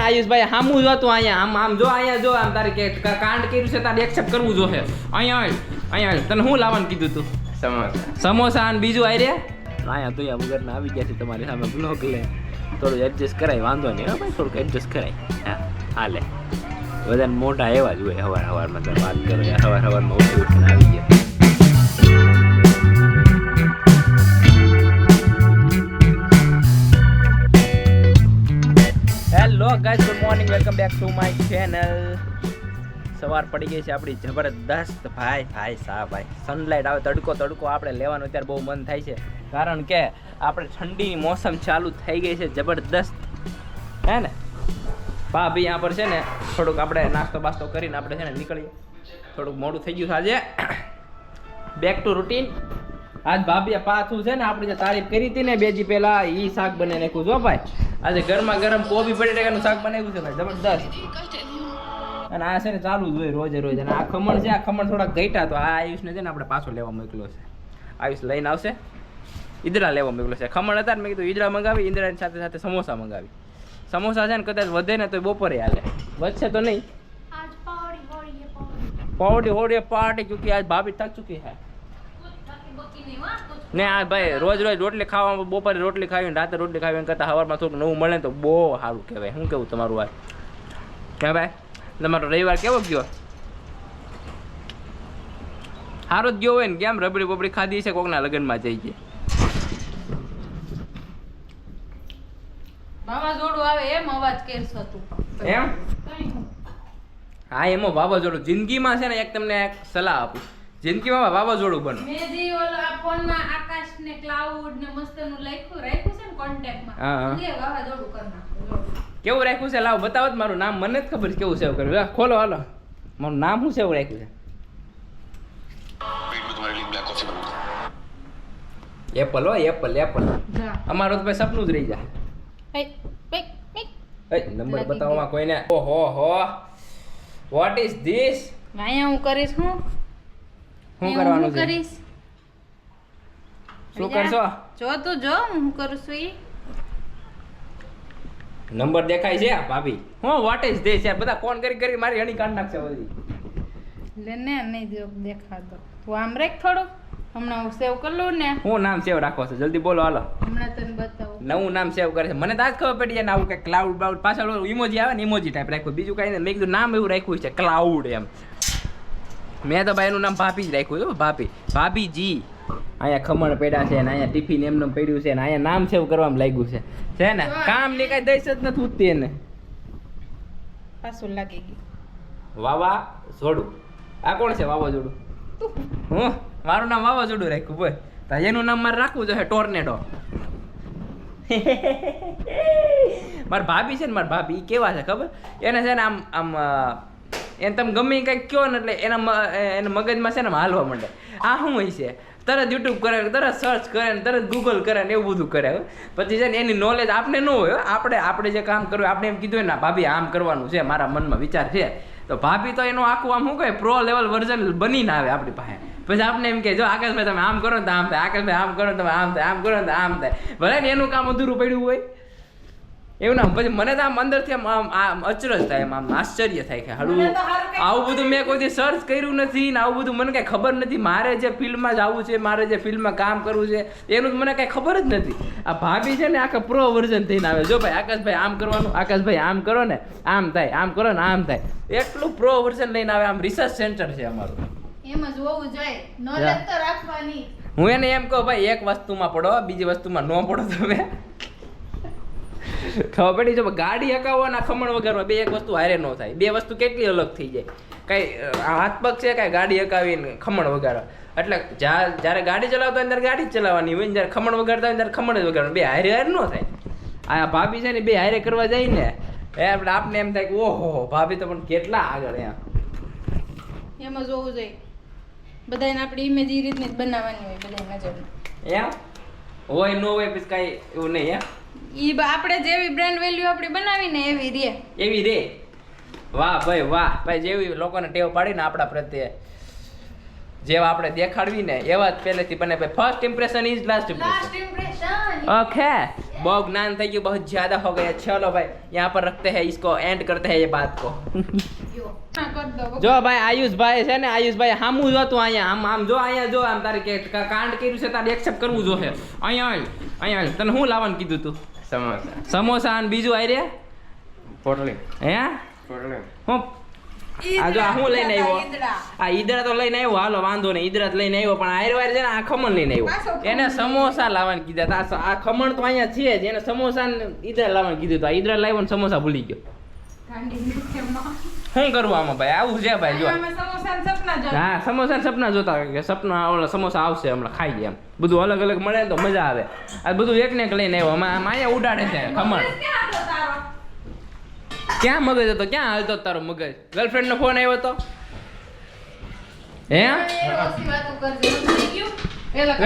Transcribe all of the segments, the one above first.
આયુષભાઈ હામું જોતું અહીંયા આમ જો અહીંયા જો આમ તારે કે કાંડ કર્યું છે તારે એક્સેપ્ટ કરવું જોઈએ. અહીંયા તને શું લાવવાનું કીધું તું? સમોસા અને બીજું આઈ રે અહીંયા તો વગરના આવી ગયા છે તમારી સામે બ્લોગ લે થોડું એડજસ્ટ કરાય વાંધો નહીં ભાઈ થોડુંક એડજસ્ટ કરાય હા હાલે બધાને મોટા એવા જ હોય સવારમાં તમે વાત કરો સવારમાં ઉઠીને આવી ગયા. Hello guys good morning welcome back to my channel. સવાર પડી ગઈ છે આપણી જબરદસ્ત ભાઈ સનલાઇટ આવે તડકો આપણે લેવાનું અત્યારે બહુ મન થાય છે કારણ કે આપણે ઠંડીની મોસમ ચાલુ થઈ ગઈ છે જબરદસ્ત હે ને ભાભી यहाँ પર છે ને થોડુંક આપણે નાસ્તો બાસ્તો કરીને આપણે છે ને નીકળીએ થોડુંક મોડું થઈ ગયું છે આજે બેક ટુ રૂટીન. આજ ભાભીએ પાછું છે ને આપણે જે તારીફ કરી હતી ને બે દી પહેલા એ શાક બનાવી નાખ્યું જો ભાઈ આજે ગરમા ગરમ કોબી બટેટાનું શાક બનાવ્યું છે ભાઈ જબરદસ્ત. અને આ છે ને ચાલુ જ હોય રોજે રોજ. અને આ ખમણ છે આ ખમણ થોડાક ઘટ્યા તો આ આયુષને છે ને આપણે પાછો લેવા મોકલ્યો છે. આયુષ લઈને આવશે ઈદડા લેવા મોકલ્યો છે. ખમણ હતા ને મેં કીધું ઈદડા મંગાવી ઈદડાની સાથે સાથે સમોસા મંગાવી. સમોસા છે ને કદાચ વધે ને તો બપોરે હાલે વધશે તો નહીં. पार्टी हो रही है पार्टी क्योंकि आज भाभी थक चुकी है ने आ भाई रोज रोटली खावा बपोरे रोटली खावी राते रोटली खावी करता हवाરમાં થોડુંક નવું મળે તો બહુ સારું કહેવાય. શું કેવું તમારું આ કે ભાઈ તમારો રવિવાર કેવો ગયો? સારો જ ગયો હોય ને કેમ રબડી બબડી ખાધી છે કોકના લગ્નમાં જઈ ગઈ વાવાઝોડું આવે એમ અવાજ કેરસો તું એમ હા એમાં વાવાઝોડું જિંદગીમાં છે ને એક તમને એક સલાહ આપું જિંદગીમાં વાવાઝોડું બનો. મેં જે ઓલો આ ફોનમાં આકાશ ને ક્લાઉડ ને મસ્તનું રાખ્યું છે ને કોન્ટેક્ટમાં એટલે વાવાઝોડું કરી નાખો. કેવું રાખ્યું છે લાવ બતાવો મારું નામ મને જ ખબર છે કેવું સેવ કર્યું ખોલો હાલો મારું નામ શું સેવ રાખ્યું છે એપલ હો એપલ અમારો તો ભાઈ સપનું જ રહી જાય. નંબર બતાવવામાં કોઈને ઓહો હો વોટ ઇઝ ધીસ અહીંયા હું કરીશ હું શું કરવાનું છે કરીશ શું કરશો જો તું જો હું કરું છું ઈ નંબર દેખાય છે ભાભી હું વોટ ઇઝ ધીસ યાર બધા ફોન કરી મારી હણી કાઢ નાખશે બધી લે ને નહીં જો દેખાતો તું આમ રેખ થોડું હમણાં હું સેવ કરી લઉં ને. હું નામ સેવ રાખો છો જલ્દી બોલો હાલો હમણાં તને બતાવું નવું નામ સેવ કરે છે મને તો આજ ખબર પડી જાય ને આવું કે ક્લાઉડ બાઉડ પાછળ ઇમોજી આવે ને ઇમોજી ટાઈપ રાખ્યું બીજું કાંઈ નહીં. મેં કીધું નામ એવું રાખ્યું છે ક્લાઉડ એમ. મેં તો ભાઈ એનું નામ ભાભી જ રાખ્યું છે ભાભીજી. અહીંયા ખમણ પડ્યા છે ને અહીંયા ટિફિન એમને પડ્યું છે ને અહીંયા નામ સેવ કરવામાં લાગ્યું છે ને કામ ની કાંઈ દઈશ જ નથી ઉઠતી એને પાછું લાગી ગયું વાવાઝોડું. આ કોણ છે વાવાઝોડું? હું મારું નામ વાવાઝોડું રાખ્યું બોય તો એનું નામ મારે રાખવું જોઈએ ટોર્નેડો. મારા ભાભી છે ને મારા ભાભી કેવા છે ખબર એને છે ને આમ એને તમે ગમે કંઈક કહો ને એટલે એના મગજમાં છે ને હાલવા માંડે આ શું હોય છે તરત યુટ્યુબ કરે તરત સર્ચ કરે ને તરત ગૂગલ કરે ને એવું બધું કરે. પછી છે ને એની નોલેજ આપણે ન હોય આપણે જે કામ કરવું આપણે એમ કીધું ને ભાભી આમ કરવાનું છે મારા મનમાં વિચાર છે તો ભાભી તો એનું આખું આમ શું કહે પ્રો લેવલ વર્ઝન બનીને આવે આપણી પાસે. પછી આપણે એમ કે જો આકાશભાઈ તમે આમ કરો ને તો આમ થાય આકાશભાઈ આમ કરો ને તમે આમ થાય આમ કરો ને તો આમ થાય ભલે ને એનું કામ અધૂરું પડ્યું હોય એવું ના. પછી મને તો આમ અંદરથી આમ અચરજ થાય આમ આશ્ચર્ય થાય કે હાડું આવું બધું મેં કોઈ સર્ચ કર્યું નથી ને આવું બધું મને કાંઈ ખબર નથી. મારે જે ફિલ્ડમાં જવું છે મારે જે ફિલ્ડમાં કામ કરવું છે એનું મને કાંઈ ખબર જ નથી. આ ભાભી છે ને આખા પ્રો વર્ઝન થઈને આવે જો ભાઈ આકાશભાઈ આમ કરવાનું આકાશભાઈ આમ કરો ને આમ થાય આમ કરો ને આમ થાય એટલું પ્રો વર્ઝન લઈને આવે. આમ રિસર્ચ સેન્ટર છે અમારું એમ જ હોવું જોઈએ નોલેજ તો રાખવાની. હું એને એમ કહું ભાઈ એક વસ્તુમાં પડો બીજી વસ્તુમાં ન પડો તમે ખબર પડી જો ગાડી હકાવવાના ખમણ વગાડવા બે એક વસ્તુ હારે ન થાય. બે વસ્તુ કેટલી અલગ થઈ જાય કાંઈ હાથ પગ છે કાંઈ ગાડી હકાવીને ખમણ વગાડવા એટલે જ્યારે ગાડી ચલાવતા હોય ત્યારે ગાડી જ ચલાવવાની હોય જ્યારે ખમણ વગાડતા હોય ત્યારે ખમણ જ વગાડવાનું બે હારે ન થાય. આ ભાભી છે ને બે હારે કરવા જાય ને એટલે આપને એમ થાય કે ઓહો ભાભી તો પણ કેટલા આગળ એમ જ હોવું જોઈએ. બધાને આપણી ઇમેજ એ રીતની જ બનાવવાની હોય બધાની નજરમાં એમ હોય ન હોય પછી કાંઈ એવું નહીં એમ ઈ આપણે જેવી બ્રાન્ડ વેલ્યુ આપણી બનાવીને એવી રે. વાહ ભાઈ જેવી લોકોને ટેવ પાડીને આપણા પ્રત્યે જેવા આપણે દેખાડવી ને એવા જ પહેલેથી બને. First impression is last last impression. Impression okay बहुत ज्ञान થઈ ગયું, बहुत ज्यादा हो गया. चलो भाई यहाँ पर रखते हैं इसको, एंड करते हैं ये बात को. कर दो જો ભાઈ આયુષભાઈ છે ને, આયુષભાઈ હામું જો તું અહીંયા આમ જો અહીંયા જો આમ તારે કે કાંડ કર્યું છે તારે એક્સેપ્ટ કરવું જોશે. અહીંયા તને શું લાવવાનું કીધું તું? સમોસા અને બીજું આઈ રે પોટલી. હે હું આ જો આ હું લઈને આવ્યો, આ ઈદરા તો લઈને આવ્યો, હાલો વાંધો નહીં, ઈદરા લઈને આવ્યો, પણ આયરવાર છે ને આ ખમણ લઈને આવ્યો. એને સમોસા લાવવાનું કીધા હતા. આ ખમણ તો અહીંયા છે જ, એને સમોસા ને ઈદરા લાવવાનું કીધું હતું. આ ઈદરા લાવ્યો ને સમોસા ભૂલી ગયો. શું કરવું આમાં ભાઈ? આવું છે ભાઈ. જો હા સમોસા સપના જોતા કે સપના ઓલા સમોસા આવશે હમણાં ખાઈ ગયા. એમ બધું અલગ અલગ મળે ને તો મજા આવે. આ બધું એક ને એક લઈને આવ્યો. અહીંયા ઉડાડે છે ખમણ. ક્યાં મગજ હતો? ક્યાં હાલતો તારો મગજ? ગર્લફ્રેન્ડ નો ફોન આવ્યો હતો? હે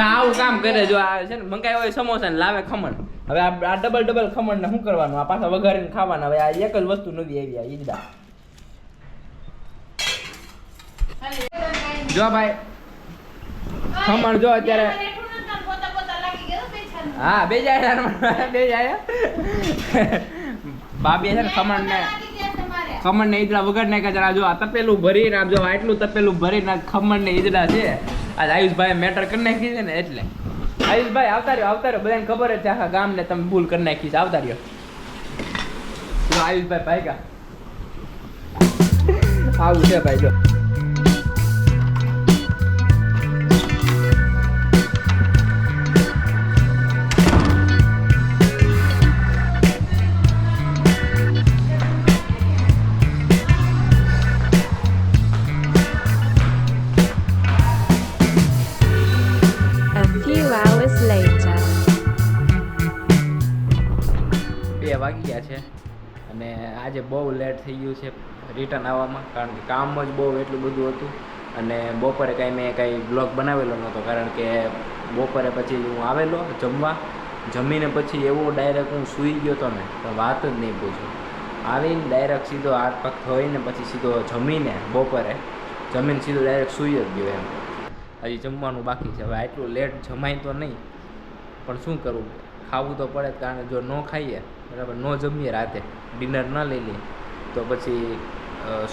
આવું કામ કરે. જો આ છે ને મંગાવ્યો હોય સમોસા ને લાવે ખમણ. હવે આ ડબલ ખમણ ને શું કરવાનું? આ પાછા વઘારીને ખાવાના. હવે આ એક જ વસ્તુ નવી આવી આ ઈદડા. જો ભાઈ ખમણ જો અત્યારે હા બે જાય ભાભી છે ને ખમણ ને ઈદડા વગર નાખ્યા. જરા જો આ તપેલું ભરીને આમ જો આટલું તપેલું ભરીને ખમણ ને ઈદડા છે. આજ આયુષભાઈ મેટર કરી નાખી છે ને એટલે. આયુષભાઈ આવતા રહ્યો બધાને ખબર જ છે આખા ગામ ને તમે ભૂલ કરી નાખી છે. આવતા રહ્યો આયુષભાઈ ભાઈ આવું છે ભાઈ. જો વાગી ગયા છે અને આજે બહુ લેટ થઈ ગયું છે રિટર્ન આવવામાં, કારણ કે કામ જ બહુ એટલું બધું હતું. અને બપોરે કાંઈ મેં કાંઈ બ્લોગ બનાવેલો નહોતો, કારણ કે બપોરે પછી હું આવેલો જમવા, જમીને પછી એવો ડાયરેક્ટ હું સૂઈ ગયો હતો ને તો વાત જ નહીં પૂછું. આવીને ડાયરેક્ટ સીધો હાથ પગ ધોઈને પછી સીધો જમીને બપોરે જમીને સીધો ડાયરેક્ટ સૂઈ જ ગયો. એમ હજી જમવાનું બાકી છે. હવે આટલું લેટ જમાય તો નહીં, પણ શું કરવું, ખાવું તો પડે. કારણ કે જો ન ખાઈએ બરાબર, ન જમીએ રાતે, ડિનર ન લઈ લઈએ તો પછી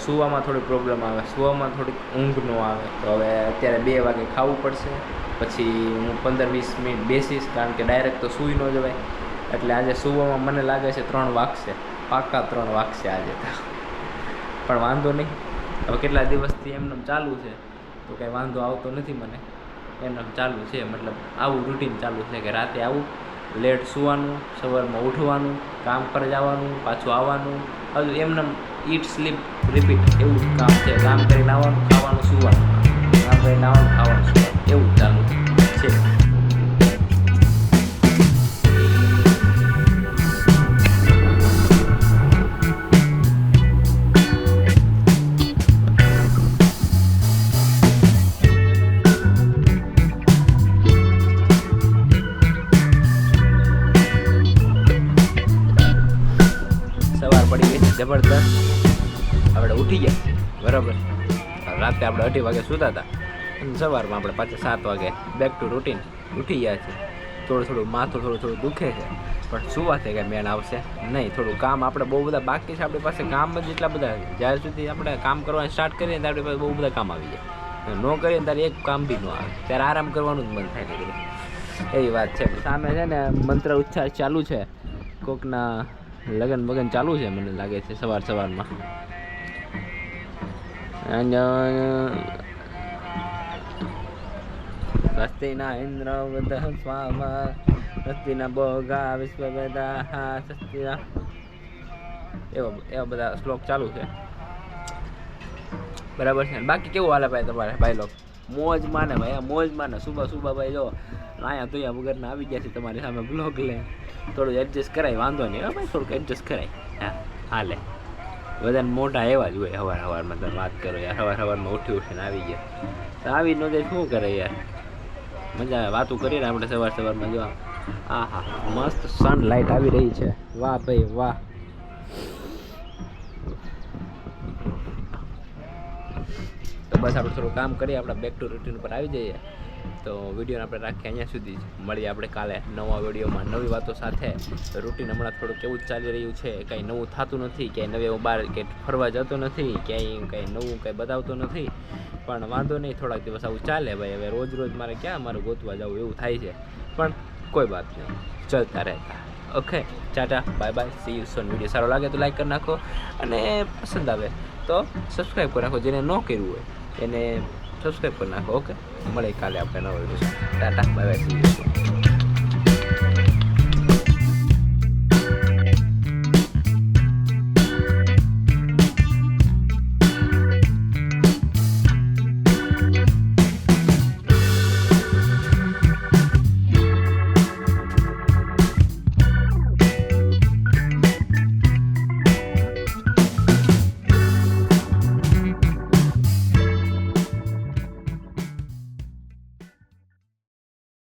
સૂવામાં થોડી પ્રોબ્લેમ આવે, સૂવામાં થોડીક ઊંઘ ન આવે. તો હવે અત્યારે 2 વાગે ખાવું પડશે. પછી હું 15-20 મિનિટ બેસીશ, કારણ કે ડાયરેક્ટ તો સૂઈ ન જવાય. એટલે આજે સૂવામાં મને લાગે છે 3 વાગશે, પાક્કા 3 વાગશે આજે તો. પણ વાંધો નહીં, હવે કેટલા દિવસથી એમને ચાલુ છે તો કંઈ વાંધો આવતો નથી મને. એમને ચાલુ છે, મતલબ આવું રૂટીન ચાલુ છે કે રાતે આવું, લેટ સૂવાનું, સવારમાં ઉઠવાનું, કામ પર જવાનું, પાછું આવવાનું, હજુ એમને ઈટ સ્લીપ રિપીટ એવું કામ છે. કામ કરીને આવવાનું, ખાવાનું, સૂવાનું, કામ કરીને આવવાનું, ખાવાનું, સૂવાનું, એવું ચાલુ છે. જબરદસ્ત આપણે ઉઠી ગયા બરાબર. રાતે આપણે 2:30 વાગે સૂતા હતા અને સવારમાં આપણે પાછા 7 વાગે બેક ટુ રૂટીન ઉઠી ગયા છે. થોડું માથું થોડું દુખે છે, પણ સુવાથી કંઈ મેળ આવશે નહીં. થોડું કામ આપણે બહુ બધા બાકી છે, આપણી પાસે કામ જ એટલા બધા. જ્યાર સુધી આપણે કામ કરવાનું સ્ટાર્ટ કરીએ ત્યારે આપણી પાસે બહુ બધા કામ આવી જાય. ન કરીએ ત્યારે એક કામ બી ન આવે, ત્યારે આરામ કરવાનું જ મન થાય. એવી વાત છે. સામે છે ને મંત્ર ઉચ્ચાર ચાલુ છે, કોકના લગન ચાલુ છે મને લાગે છે સવારમાં. સ્વસ્તિના ઇન્દ્ર વદઃ સ્વામા સ્વસ્તિના ભોગા વિશ્વવેદાઃ સ્વસ્તિના એવા બધા શ્લોક ચાલુ છે બરાબર છે. બાકી કેવું હાલે ભાઈ તમારે? ભાઈ લોક મોજ માને ભાઈ, મોજ માને. સુબહ ભાઈ જો અહીંયા તો વગરના આવી ગયા છે તમારી સામે બ્લોગ લે. થોડું એડજસ્ટ કરાય, વાંધો નહીં ભાઈ, થોડુંક એડજસ્ટ કરાય. હા હાલે. બધાને મોટા એવા જ હોય. સવારમાં તમે વાત કરો યાર, સવારમાં ઉઠીને આવી ગયા તો આવી ન જાય શું કરે યાર, મજા આવે. વાતું કરીને આપણે સવારમાં જો હા મસ્ત સનલાઇટ આવી રહી છે. વાહ ભાઈ વાહ. તો બસ આપણે થોડું કામ કરીએ, આપણે બેક ટુ રૂટીન ઉપર આવી જઈએ. તો વિડીયોને આપણે રાખીએ અહીંયા સુધી જ. મળીએ આપણે કાલે નવા વિડીયોમાં નવી વાતો સાથે. રૂટીન હમણાં થોડું કેવું જ ચાલી રહ્યું છે, કંઈ નવું થતું નથી, ક્યાંય નવે હું બહાર કે ફરવા જતો નથી, ક્યાંય કંઈ નવું કંઈ બતાવતો નથી. પણ વાંધો નહીં, થોડાક દિવસ આવું ચાલે ભાઈ. હવે રોજ રોજ મારે ક્યાં મારે ગોતવા જવું એવું થાય છે, પણ કોઈ વાત નહીં, ચલતા રહેતા. Okay, tata, bye bye, see you soon. Video સારો લાગે તો લાઈક કરી નાખો, અને પસંદ આવે તો સબસ્ક્રાઈબ કરી નાખો. જેને ન કર્યું હોય એને સબસ્ક્રાઈબ કરી નાખો. ઓકે, મળે કાલે આપણે નવો video. Tata, bye bye, see you soan.